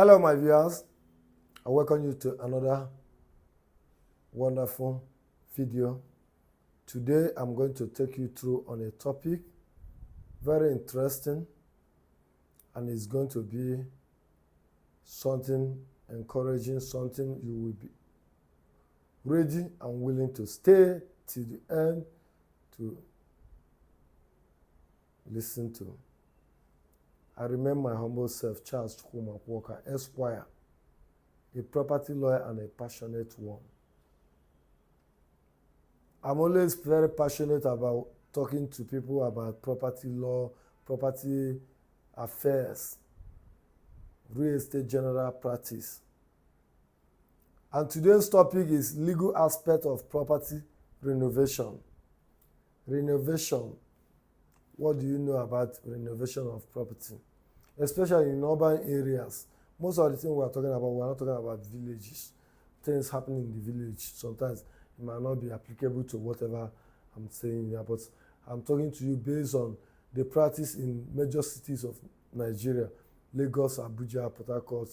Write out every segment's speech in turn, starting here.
Hello, my viewers. I welcome you to another wonderful video. Today, I'm going to take you through on a topic very interesting, and it's going to be something encouraging, something you will be ready and willing to stay till the end to listen to. I remain my humble self, Charles Chaman Walker, Esquire, a property lawyer and a passionate one. I'm always very passionate about talking to people about property law, property affairs, real estate general practice. And today's topic is legal aspect of property renovation. Renovation. What do you know about renovation of property? Especially in urban areas. Most of the things we're not talking about villages. Things happening in the village. Sometimes it might not be applicable to whatever I'm saying here, but I'm talking to you based on the practice in major cities of Nigeria, Lagos, Abuja, Port Harcourt,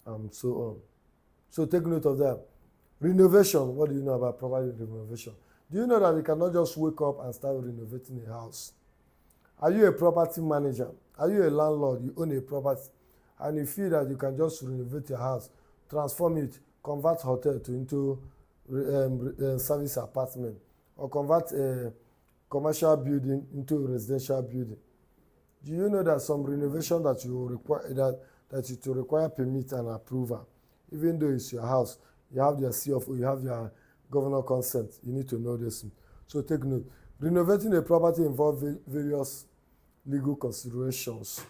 and so on. So take note of that. Renovation. What do you know about property renovation? Do you know that you cannot just wake up and start renovating a house? Are you a property manager? Are you a landlord? You own a property and you feel that you can just renovate your house, transform it, convert hotel into service apartment, or convert a commercial building into a residential building? Do you know that some renovation that you require that you to require permit and approval, even though it's your house, you have your CFO, you have your governor consent, you need to know this. So take note. Renovating a property involves various legal considerations,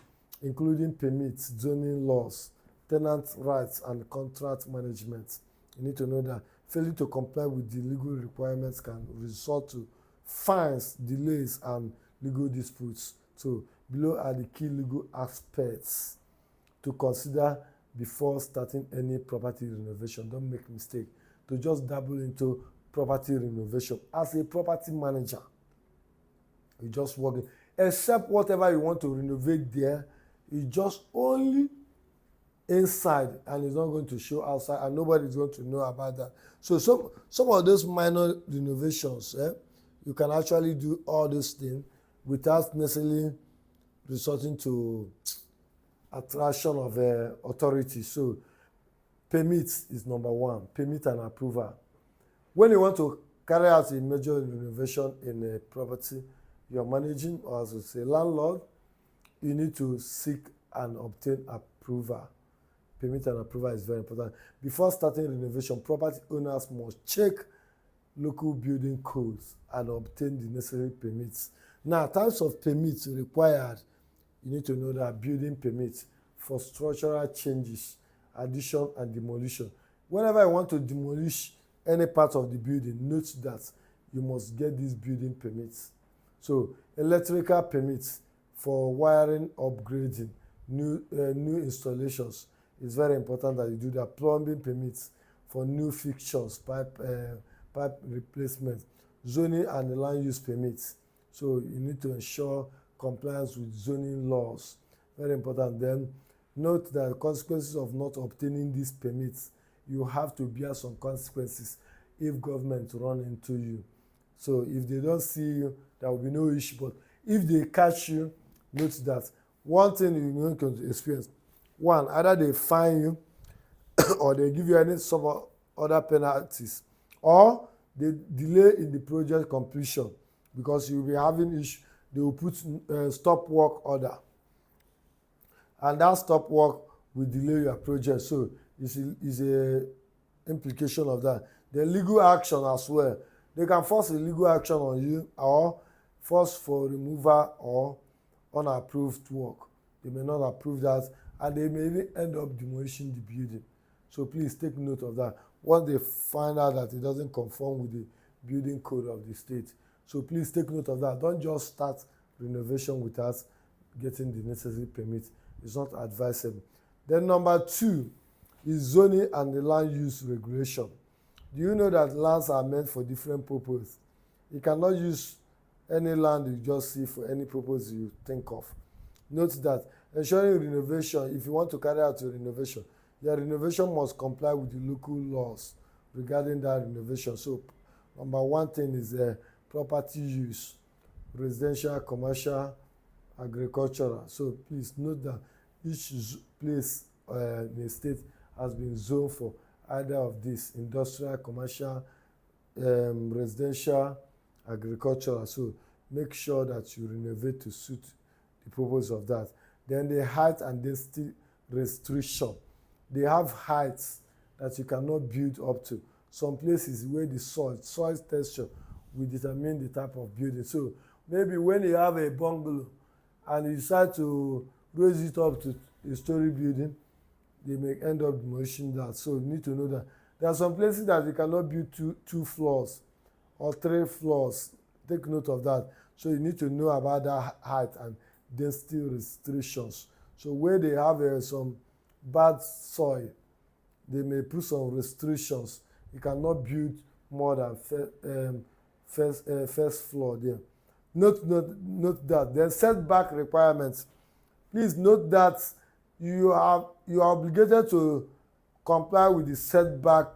including permits, zoning laws, tenant rights, and contract management. You need to know that failing to comply with the legal requirements can result to fines, delays, and legal disputes. So below are the key legal aspects to consider before starting any property renovation. Don't make mistake to just dabble into property renovation. As a property manager, you just work it. Except whatever you want to renovate there, it's just only inside and it's not going to show outside, and nobody is going to know about that. So some of those minor renovations, you can actually do all these things without necessarily resorting to attraction of authority. So permits is number one, permit and approval. When you want to carry out a major renovation in a property you're managing, or as I say, landlord, you need to seek and obtain approval. Permit and approval is very important. Before starting renovation, property owners must check local building codes and obtain the necessary permits. Now, types of permits required, you need to know that building permits for structural changes, addition and demolition. Whenever I want to demolish any part of the building, note that you must get these building permits. So electrical permits for wiring, upgrading, new installations. It's very important that you do that. Plumbing permits for new fixtures, pipe replacement, zoning and land use permits. So you need to ensure compliance with zoning laws. Very important. Then note that the consequences of not obtaining these permits, you have to bear some consequences if government run into you. So if they don't see you, there will be no issue. But if they catch you, note that one thing you're going to experience. One, either they fine you or they give you any some other penalties, or they delay in the project completion because you'll be having issue. They will put stop work order, and that stop work will delay your project. So it's a implication of that. The legal action as well. They can force a legal action on you or force for removal or unapproved work. They may not approve that, and they may even end up demolishing the building. So please take note of that. Once they find out that it doesn't conform with the building code of the state. So please take note of that. Don't just start renovation without getting the necessary permit. It's not advisable. Then number two is zoning and the land use regulation. Do you know that lands are meant for different purposes? You cannot use any land you just see for any purpose you think of. Note that Ensuring renovation. If you want to carry out a renovation, your renovation must comply with the local laws regarding that renovation. So number one thing is property use, residential, commercial, agricultural. So please note that each place in a state has been zoned for either of these: industrial, commercial, residential, agricultural. So make sure that you renovate to suit the purpose of that. Then the height and density restriction. They have heights that you cannot build up to. Some places where the soil texture will determine the type of building. So maybe when you have a bungalow and you decide to raise it up to a story building, they may end up demolishing that. So you need to know that there are some places that you cannot build two floors or 3 floors. Take note of that. So you need to know about that height and density restrictions. So where they have some bad soil, they may put some restrictions. You cannot build more than first floor there. Note that. Then setback requirements. Please note that you are obligated to comply with the setback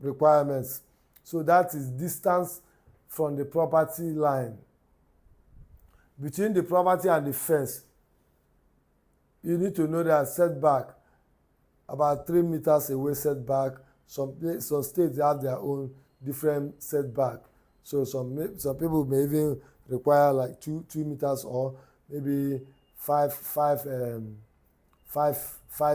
requirements. So that is distance from the property line. Between the property and the fence, you need to know that setback about 3 meters away setback. Some states have their own different setback. So some people may even require like 2 meters or maybe 5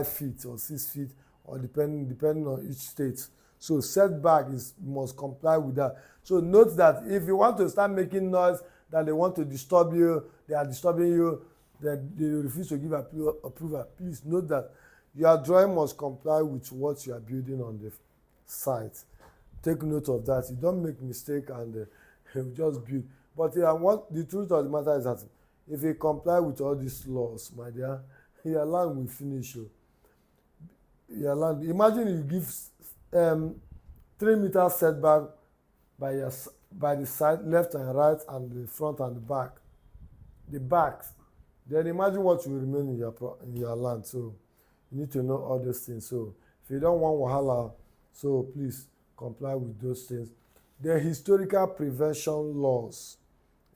feet or 6 feet, or depending on each state. So setback must comply with that. So note that if you want to start making noise that they want to disturb you, they are disturbing you, that they refuse to give approval, please note that your drawing must comply with what you are building on the site. Take note of that. You don't make mistake and just build. But the truth of the matter is that if you comply with all these laws, my dear, your land will finish you. Your land. Imagine you give 3 meters setback by the side, left and right, and the front and the back. The backs. Then imagine what will remain in your land. So you need to know all those things. So if you don't want wahala, so please comply with those things. The historical prevention laws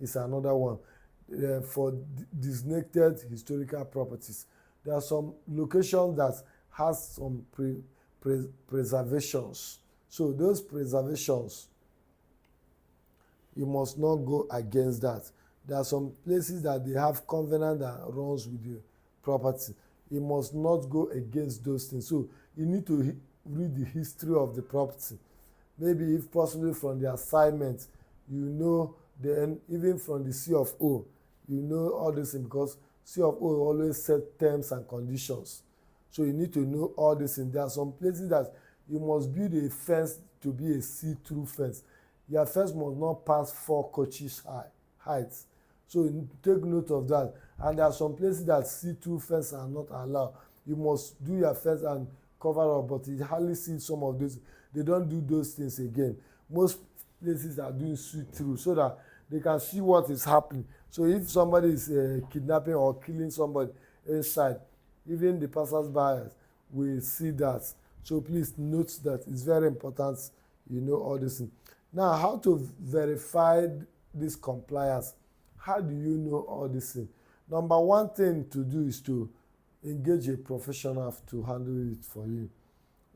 is another one. For designated historical properties, there are some locations that has some preservations. So those preservations, you must not go against that. There are some places that they have covenant that runs with the property. You must not go against those things. So you need to read the history of the property. Maybe if possible from the assignment, then even from the C of O, all this things, because C of O always set terms and conditions. So you need to know all this things. There are some places that you must build a fence to be a see-through fence. Your fence must not pass 4 coaches heights. So you take note of that. And there are some places that see-through fence are not allowed. You must do your fence and cover up, but you hardly see some of those. They don't do those things again. Most places are doing see-through so that they can see what is happening. So if somebody is kidnapping or killing somebody inside, even the passers-by will see that. So please note that. It's very important you know all this. Now, how to verify this compliance? How do you know all this thing? Number one thing to do is to engage a professional to handle it for you.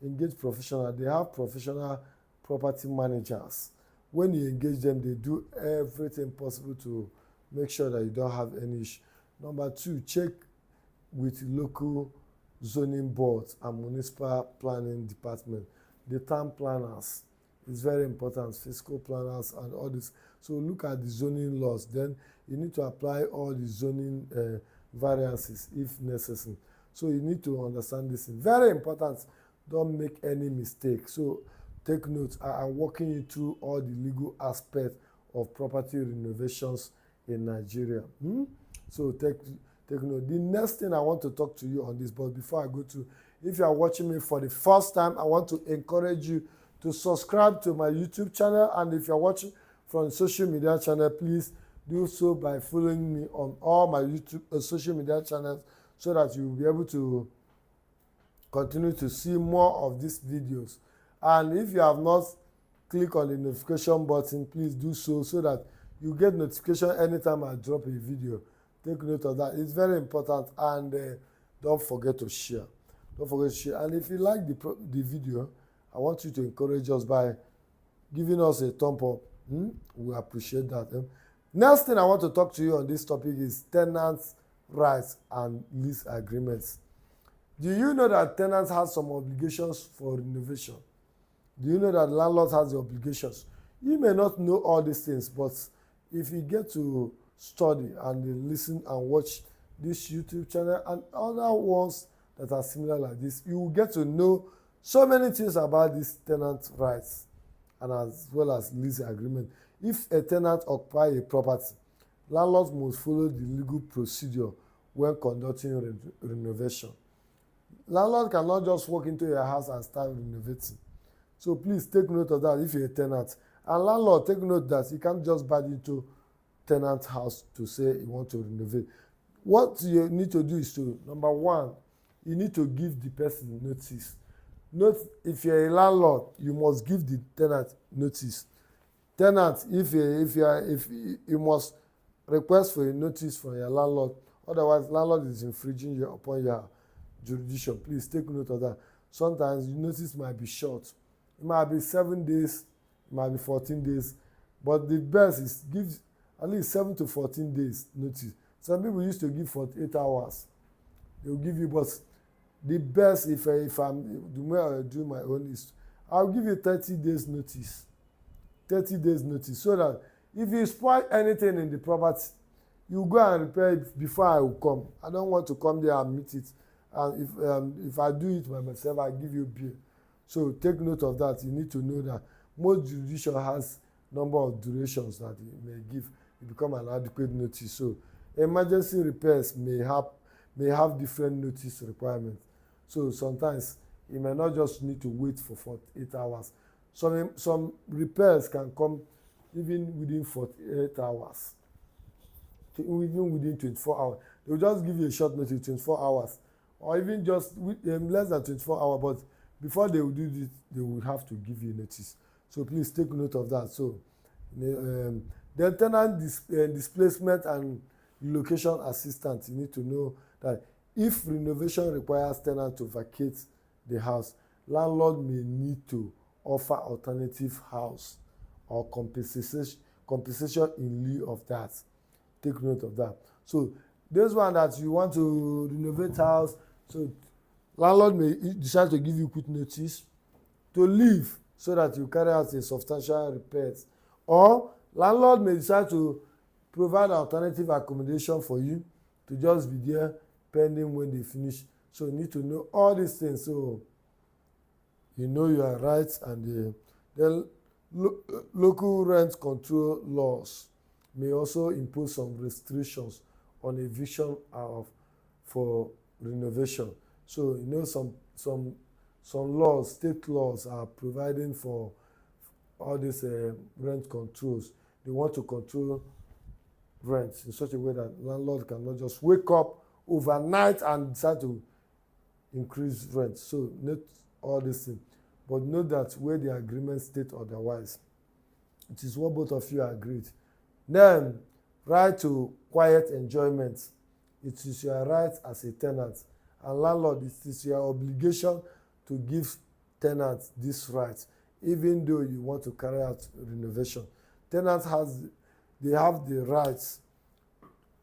Engage professional. They have professional property managers. When you engage them, they do everything possible to make sure that you don't have any issue. Number two, check with local zoning boards and municipal planning department. The town planners is very important, fiscal planners and all this. So look at the zoning laws. Then you need to apply all the zoning variances if necessary. So you need to understand this. Very important. Don't make any mistake. So take note. I am walking you through all the legal aspects of property renovations in Nigeria. So take note. The next thing I want to talk to you on this, but before I go to, if you are watching me for the first time, I want to encourage you to subscribe to my YouTube channel. And if you are watching from social media channel, please do so by following me on all my YouTube social media channels so that you will be able to continue to see more of these videos. And if you have not clicked on the notification button, please do so that you get notification anytime I drop a video. Take note of that. It's very important. And don't forget to share. Don't forget to share. And if you like the video, I want you to encourage us by giving us a thumb up. We appreciate that. Next thing I want to talk to you on this topic is tenants' rights and lease agreements. Do you know that tenants have some obligations for renovation? Do you know that landlord has the obligations? You may not know all these things, but if you get to study and listen and watch this YouTube channel and other ones that are similar like this, you will get to know so many things about these tenant rights and as well as lease agreement. If a tenant occupies a property, landlords must follow the legal procedure when conducting renovation. Landlord cannot just walk into your house and start renovating. So please take note of that if you're a tenant. And landlord, take note that you can't just buy into tenant house to say you want to renovate. What you need to do is to, number one, you need to give the person notice. Note, if you're a landlord, you must give the tenant notice. Tenant, if you must request for a notice from your landlord, otherwise landlord is infringing upon your jurisdiction. Please take note of that. Sometimes the notice might be short. It might be 7 days, it might be 14 days, but the best is give at least 7 to 14 days notice. Some people used to give 48 hours. They will give you, but the best if I'm the way I do my own is I'll give you 30 days notice. 30 days notice, so that if you spoil anything in the property, you go and repair it before I will come. I don't want to come there and meet it. And if I do it by myself, I give you bill. So take note of that. You need to know that most jurisdiction has number of durations that it may give. It become an adequate notice. So emergency repairs may have different notice requirements. So sometimes you may not just need to wait for 48 hours. Some repairs can come even within 48 hours, even within 24 hours. They will just give you a short notice, 24 hours, or even just less than 24 hours. But before they will do this, they will have to give you notice. So please take note of that. So the tenant displacement and relocation assistance, you need to know that if renovation requires tenant to vacate the house, landlord may need to offer alternative house or compensation in lieu of that. Take note of that. So this one that you want to renovate house, so landlord may decide to give you quick notice to leave so that you carry out a substantial repairs, or landlord may decide to provide alternative accommodation for you to just be there pending when they finish. So you need to know all these things so you know your rights. And the local rent control laws may also impose some restrictions on eviction for renovation. So you know some laws, state laws are providing for all these rent controls. They want to control rent in such a way that landlord cannot just wake up overnight and decide to increase rent. So note all these things, but note that where the agreement state otherwise, it is what both of you agreed. Then, right to quiet enjoyment. It is your right as a tenant, and landlord, it is your obligation to give tenants this right, even though you want to carry out renovation. Tenants have the rights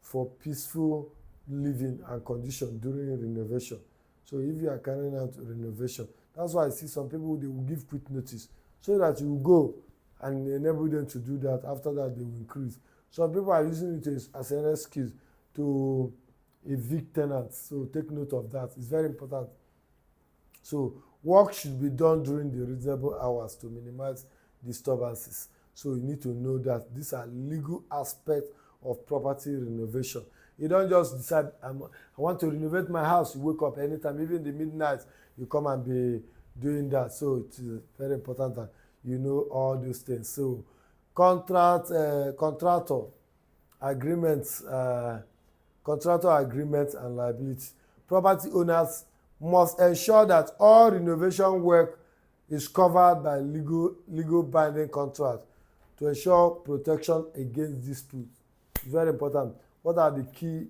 for peaceful living and condition during renovation. So if you are carrying out renovation, that's why I see some people, they will give quick notice so that you will go and enable them to do that. After that, they will increase. Some people are using it as an excuse to evict tenants. So take note of that. It's very important. So work should be done during the reasonable hours to minimize disturbances. So you need to know that these are legal aspects of property renovation. You don't just decide, I want to renovate my house. You wake up anytime, even the midnight, you come and be doing that. So it's very important that you know all those things. So contractor agreements and liability. property owners must ensure that all renovation work is covered by legal binding contract to ensure protection against dispute. It's very important. What are the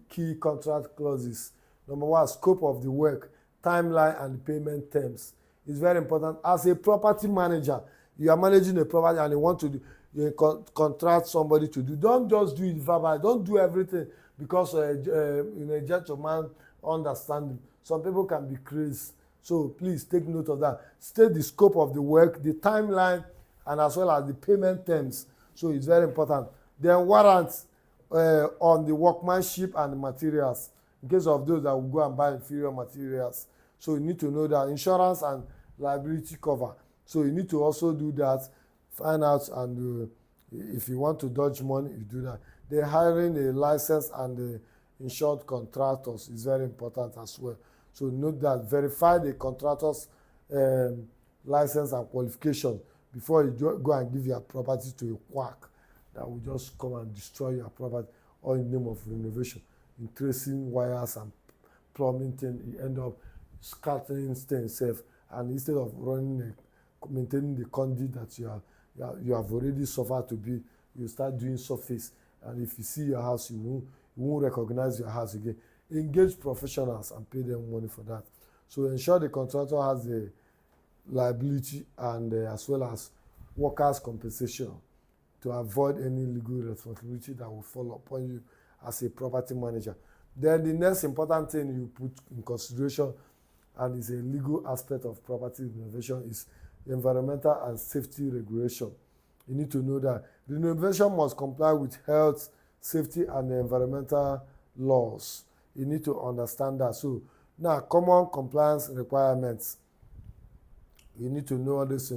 key contract clauses? Number one, scope of the work, timeline and payment terms. It's very important. As a property manager, you are managing a property and you want to do, you contract somebody to do. Don't just do it verbal. Don't do everything because a gentleman understanding. Some people can be crazy. So please take note of that. State the scope of the work, the timeline, and as well as the payment terms. So it's very important. Then warrants on the workmanship and the materials in case of those that will go and buy inferior materials. So you need to know that insurance and liability cover. So you need to also do that, find out, and if you want to dodge money, you do that. Then hiring a licensed and insured contractors is very important as well. So note that, verify the contractor's license and qualification before you go and give your property to a quack that will just come and destroy your property all in the name of renovation. In tracing wires and plumbing thing, you end up scattering himself, and instead of maintaining the conduit that you have already suffered to be, you start doing surface, and if you see your house, you won't recognize your house again. Engage professionals and pay them money for that. So ensure the contractor has the liability and as well as workers' compensation to avoid any legal responsibility that will fall upon you as a property manager. Then the next important thing you put in consideration, and is a legal aspect of property renovation, is environmental and safety regulation. You need to know that renovation must comply with health, safety, and environmental laws. You need to understand that. So now, common compliance requirements. You need to know all this.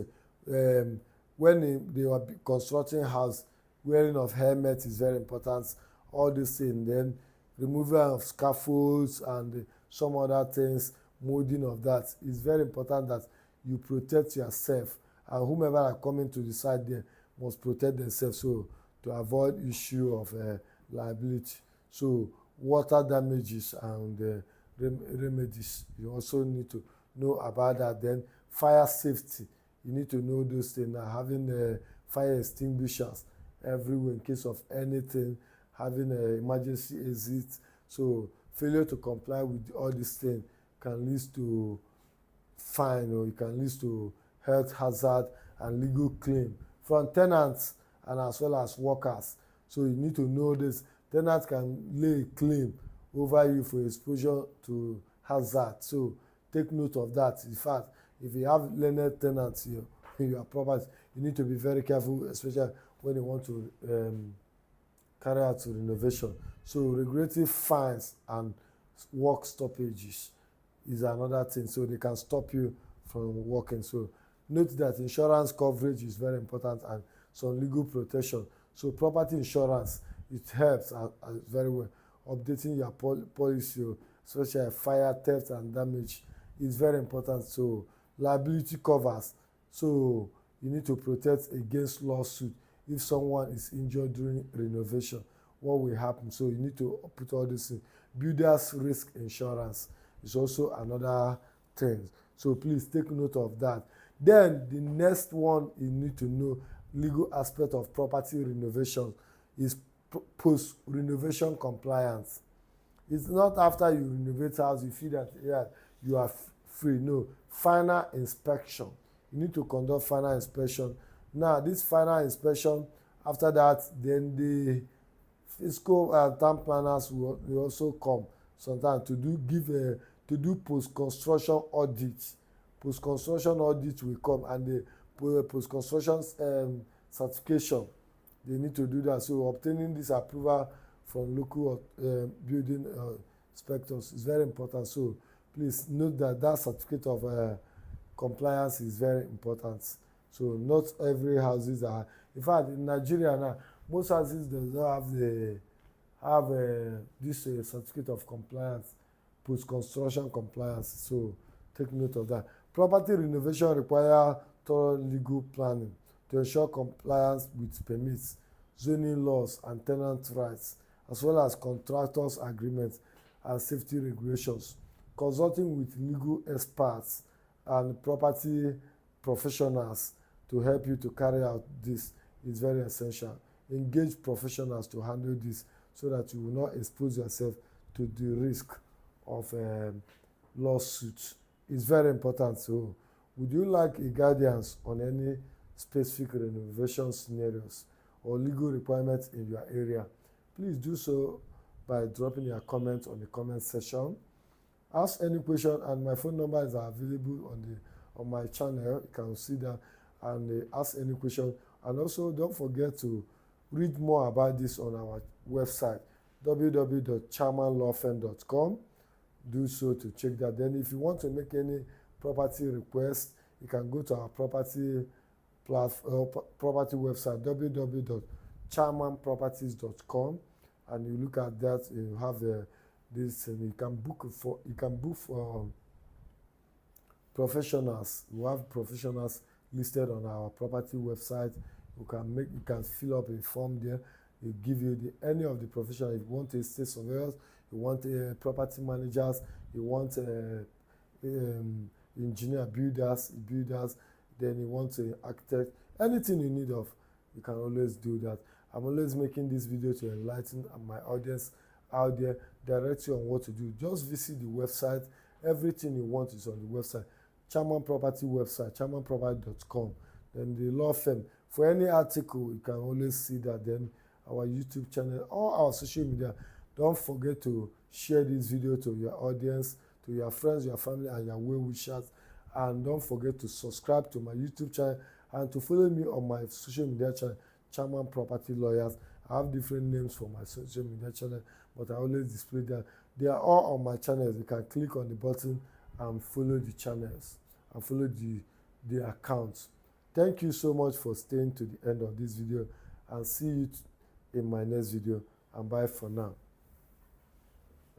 When they are constructing house, wearing of helmet is very important. All this thing. Then removal of scaffolds and some other things, molding of that. It's very important that you protect yourself, and whomever are coming to the site there must protect themselves, so to avoid issue of liability. So water damages and remedies, you also need to know about that. Then fire safety, you need to know those things. Having fire extinguishers everywhere in case of anything, having an emergency exit. So failure to comply with all these things can lead to fine, or it can lead to health hazard and legal claim from tenants and as well as workers. So you need to know this. Tenants can lay a claim over you for exposure to hazard. So take note of that. In fact, if you have landlord tenants in your property, you need to be very careful, especially when you want to carry out renovation. So regulatory fines and work stoppages is another thing. So they can stop you from working. So note that insurance coverage is very important, and some legal protection. So property insurance, it helps very well. Updating your policy, especially fire, theft, and damage, is very important. So liability covers. So you need to protect against lawsuit if someone is injured during renovation. What will happen? So you need to put all this in. Builders risk insurance is also another thing. So please take note of that. Then the next one you need to know, legal aspect of property renovation, is post-renovation compliance. It's not after you renovate house you feel that you are free. No, final inspection. You need to conduct final inspection. Now, this final inspection, after that, then the fiscal and town planners will also come sometimes to do post-construction audit. Post-construction audit will come, and the post-construction certification, they need to do that. So obtaining this approval from local building inspectors is very important. So please note that certificate of compliance is very important. So not every houses are. In fact, in Nigeria now, most houses do not have this certificate of compliance, post-construction compliance. So take note of that. Property renovation require thorough legal planning to ensure compliance with permits, zoning laws, and tenant rights, as well as contractors' agreements and safety regulations. Consulting with legal experts and property professionals to help you to carry out this is very essential. Engage professionals to handle this so that you will not expose yourself to the risk of lawsuits. It's very important. So, would you like a guidance on any specific renovation scenarios or legal requirements in your area? Please do so by dropping your comment on the comment section. Ask any question, and my phone number is available on my channel. You can see that and ask any question. And also, don't forget to read more about this on our website www.chamanlawfirm.com. Do so to check that. Then if you want to make any property request, you can go to our property website www.chamanproperties.com, and you look at that. You have this, and you can book for professionals. We have professionals listed on our property website. You can fill up a form there. It give you any of the professionals. If you want a state surveyors, you want property managers, you want engineer, builders, then you want an architect, anything you need of, you can always do that. I'm always making this video to enlighten my audience out there, direct you on what to do. Just visit the website. Everything you want is on the website. Chaman Property website, chamanproperty.com. Then the law firm. For any article, you can always see that. Then our YouTube channel, all our social media. Don't forget to share this video to your audience, to your friends, your family, and your well-wishers. And don't forget to subscribe to my YouTube channel and to follow me on my social media channel, Chaman Property Lawyers. I have different names for my social media channel, but I always display that. They are all on my channels. You can click on the button and follow the channels and follow the accounts. Thank you so much for staying to the end of this video, and see you in my next video, and bye for now.